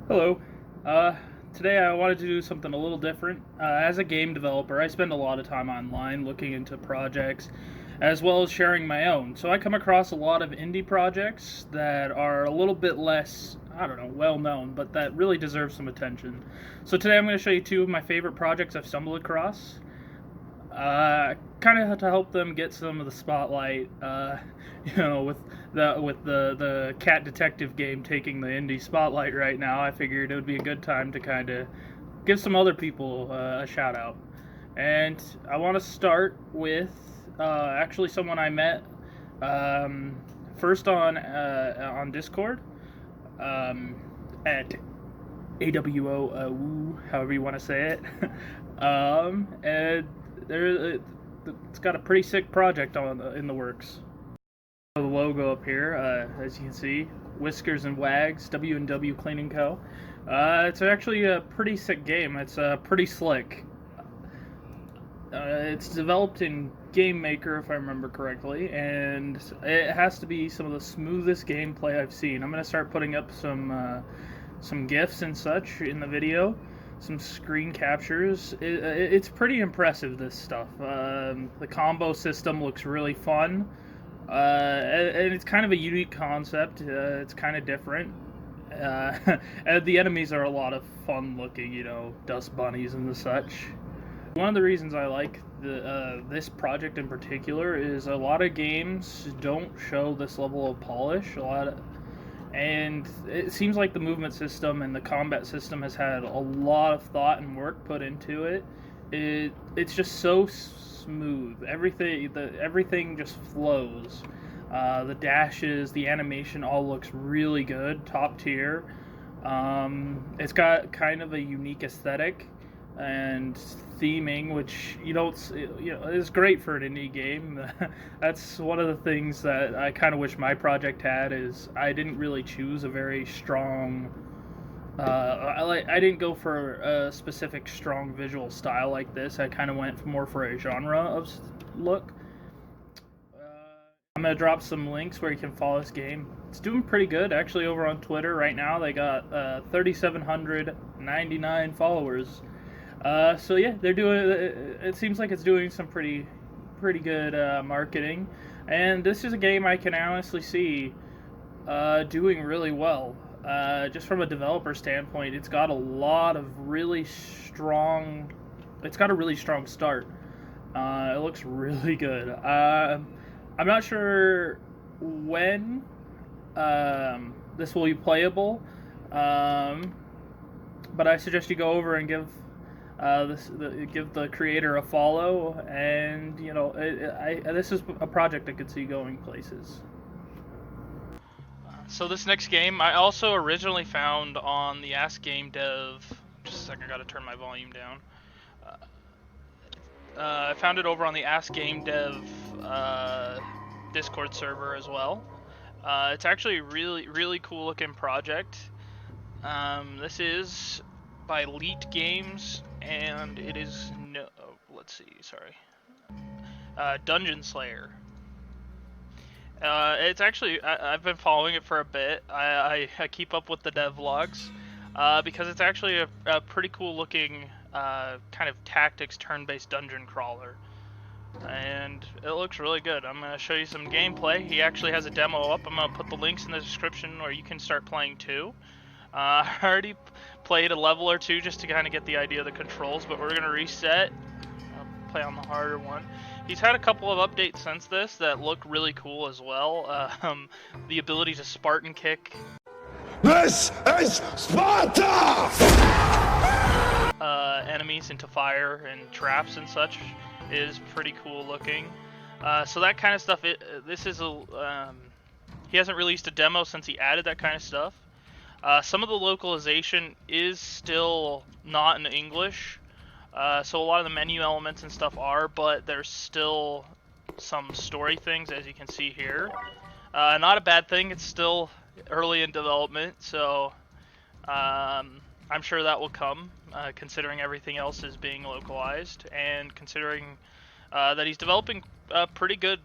Hello. Uh, Today I wanted to do something a little different. As a game developer, I spend a lot of time online looking into projects as well as sharing my own. So I come across a lot of indie projects that are a little bit less, I don't know, well known, but that really deserve some attention. So today I'm going to show you two of my favorite projects I've stumbled across. Kind of to help them get some of the spotlight. With the cat detective game taking the indie spotlight right now, I figured it would be a good time to kind of give some other people a shout out. And I want to start with actually someone I met first on Discord at AWO, however you want to say it. And it's got a pretty sick project in the works. The logo up here, as you can see, Whiskers and Wags, W&W Cleaning Co. It's actually a pretty sick game. It's pretty slick. It's developed in Game Maker, if I remember correctly, and it has to be some of the smoothest gameplay I've seen. I'm gonna start putting up some GIFs and such in the video, some screen captures. It's pretty impressive, this stuff. The combo system looks really fun, and it's kind of a unique concept. It's kind of different. And the enemies are a lot of fun looking, dust bunnies and the such. One of the reasons I like this project in particular is a lot of games don't show this level of polish. And it seems like the movement system and the combat system has had a lot of thought and work put into it. It's just so smooth. Everything just flows. The dashes, the animation all looks really good, top tier. It's got kind of a unique aesthetic and theming, which is great for an indie game. That's one of the things that I kind of wish my project had. Is I didn't really choose a very strong. I didn't go for a specific strong visual style like this. I kind of went more for a genre of look. I'm gonna drop some links where you can follow this game. It's doing pretty good actually over on Twitter right now. They got 3,799 followers. So yeah, they're doing. It seems like it's doing some pretty good marketing, and this is a game I can honestly see doing really well. Just from a developer standpoint, it's got a lot of really strong. It's got a really strong start. It looks really good. I'm not sure when this will be playable, but I suggest you go over and give give the creator a follow, and this is a project I could see going places. So this next game, I also originally found on the Ask Game Dev. Just a second, I gotta turn my volume down. I found it over on the Ask Game Dev Discord server as well. It's actually a really cool looking project. This is by Leet-Games, and it is Dungeon Slayer. It's actually I've been following it for a bit. I keep up with the devlogs because it's actually a pretty cool looking kind of tactics turn-based dungeon crawler, and it looks really good. I'm gonna show you some gameplay. He actually has a demo up. I'm gonna put the links in the description where you can start playing too. I already played a level or two just to kind of get the idea of the controls, but we're gonna reset. I'll play on the harder one. He's had a couple of updates since this that look really cool as well. The ability to Spartan kick. This is Sparta! Enemies into fire and traps and such is pretty cool looking. So that kind of stuff. He hasn't released a demo since he added that kind of stuff. Some of the localization is still not in English. So a lot of the menu elements and stuff are, but there's still some story things, as you can see here. Not a bad thing. It's still early in development, so I'm sure that will come, considering everything else is being localized, and considering that he's developing a pretty good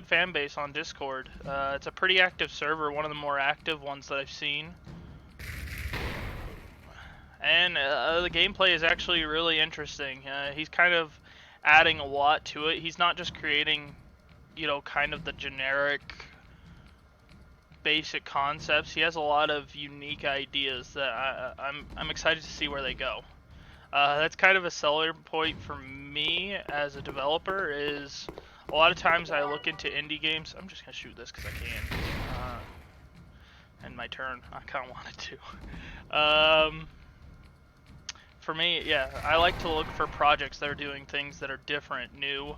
fan base on Discord. It's a pretty active server, one of the more active ones that I've seen. and the gameplay is actually really interesting. He's kind of adding a lot to it. He's not just creating, you know, kind of the generic basic concepts. He has a lot of unique ideas that I'm excited to see where they go. That's kind of a selling point for me as a developer. Is a lot of times I look into indie games. I'm just gonna shoot this because I can. And my turn. I kind of wanted to. For me, yeah, I like to look for projects that are doing things that are different, new.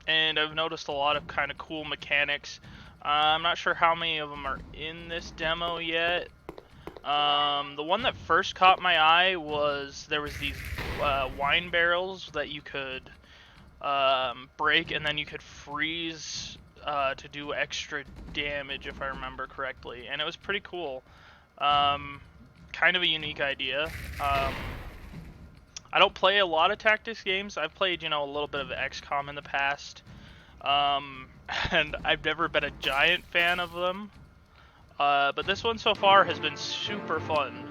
And I've noticed a lot of kind of cool mechanics. I'm not sure how many of them are in this demo yet. The one that first caught my eye was there was these wine barrels that you could break, and then you could freeze to do extra damage, if I remember correctly, and it was pretty cool. Kind of a unique idea. I don't play a lot of tactics games. I've played, you know, a little bit of XCOM in the past, and I've never been a giant fan of them. But this one so far has been super fun.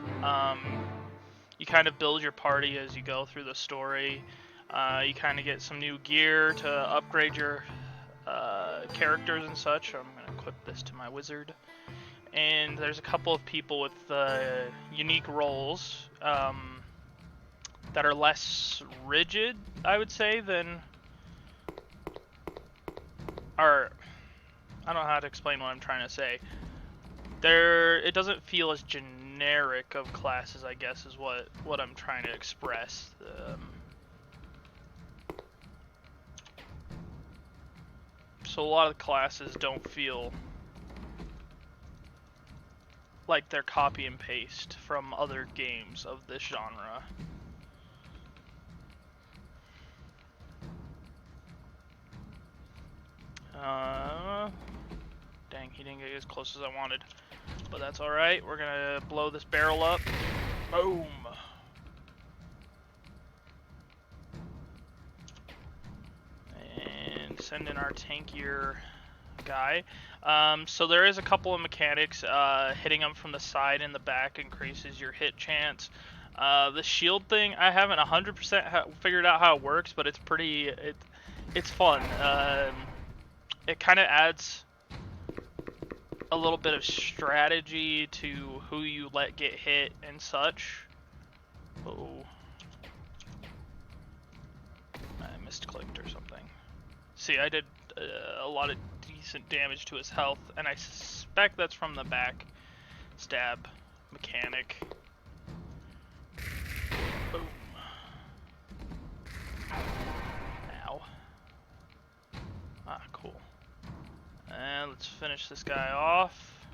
You kind of build your party as you go through the story. You kind of get some new gear to upgrade your characters and such. I'm going to equip this to my wizard. And there's a couple of people with unique roles that are less rigid, I would say, than... Or, I don't know how to explain what I'm trying to say. It doesn't feel as generic of classes, I guess, is what I'm trying to express. So a lot of the classes don't feel like they're copy and paste from other games of this genre. Dang, he didn't get as close as I wanted. But that's alright, we're gonna blow this barrel up. Boom! And send in our tankier guy. So there is a couple of mechanics. Hitting them from the side and the back increases your hit chance. The shield thing, I haven't 100% figured out how it works, but it's pretty... It's fun. It kind of adds a little bit of strategy to who you let get hit and such. Oh, I misclicked or something. See, I did a lot of decent damage to his health, and I suspect that's from the back stab mechanic. Boom. Ow. Ah, cool. And let's finish this guy off.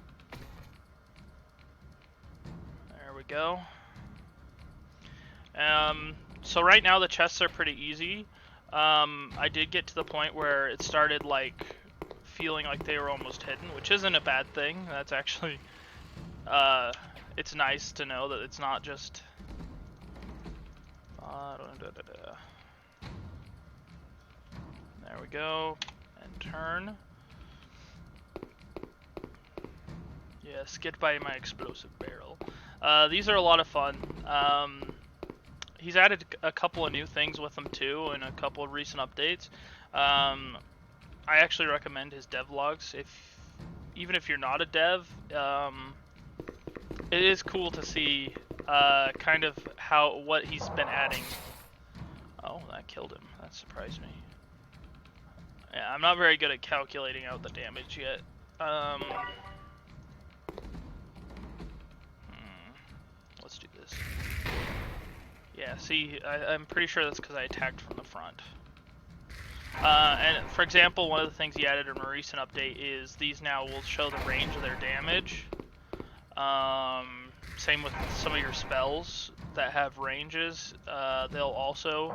There we go. So right now the chests are pretty easy. I did get to the point where it started like feeling like they were almost hidden, which isn't a bad thing. That's actually, it's nice to know that it's not just. There we go, and turn. Yes, get by my explosive barrel. These are a lot of fun. He's added a couple of new things with them too, and a couple of recent updates. I actually recommend his devlogs. Even if you're not a dev, it is cool to see kind of what he's been adding. Oh, that killed him. That surprised me. Yeah, I'm not very good at calculating out the damage yet. Let's do this. Yeah, see, I'm pretty sure that's because I attacked from the front. And for example, one of the things he added in a recent update is these now will show the range of their damage. Same with some of your spells that have ranges. They'll also...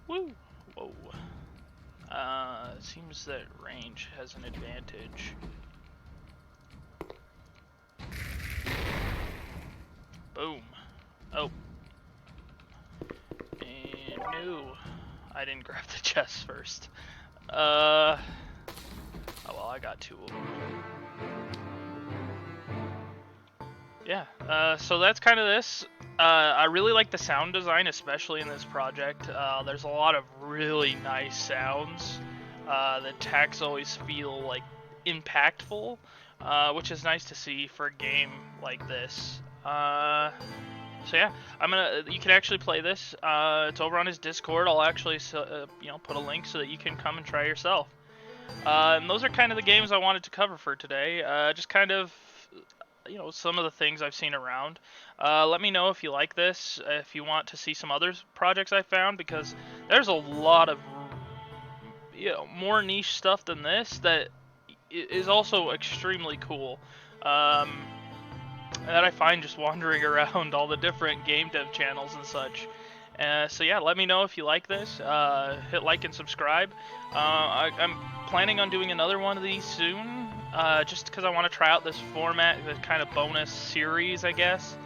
Woo! Whoa. It seems that range has an advantage. Boom. Oh. And no. I didn't grab the chest first. Oh well, I got two of them. Yeah, so that's kind of this. I really like the sound design, especially in this project. There's a lot of really nice sounds. The attacks always feel like impactful, which is nice to see for a game like this. So yeah, you can actually play this. It's over on his Discord. I'll actually put a link so that you can come and try yourself. And those are kind of the games I wanted to cover for today. Just kind of, some of the things I've seen around. Let me know if you like this, if you want to see some other projects I found, because there's a lot of, more niche stuff than this that is also extremely cool. That I find just wandering around all the different game dev channels and such. So yeah, let me know if you like this. Hit like and subscribe. I'm planning on doing another one of these soon, just because I want to try out this format, this kind of bonus series, I guess.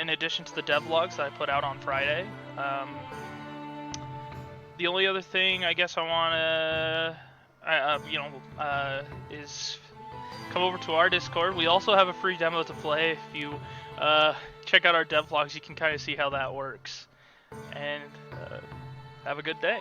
In addition to the devlogs that I put out on Friday. The only other thing I guess I want to, is come over to our Discord. We also have a free demo to play. If you check out our devlogs, you can kind of see how that works. And have a good day.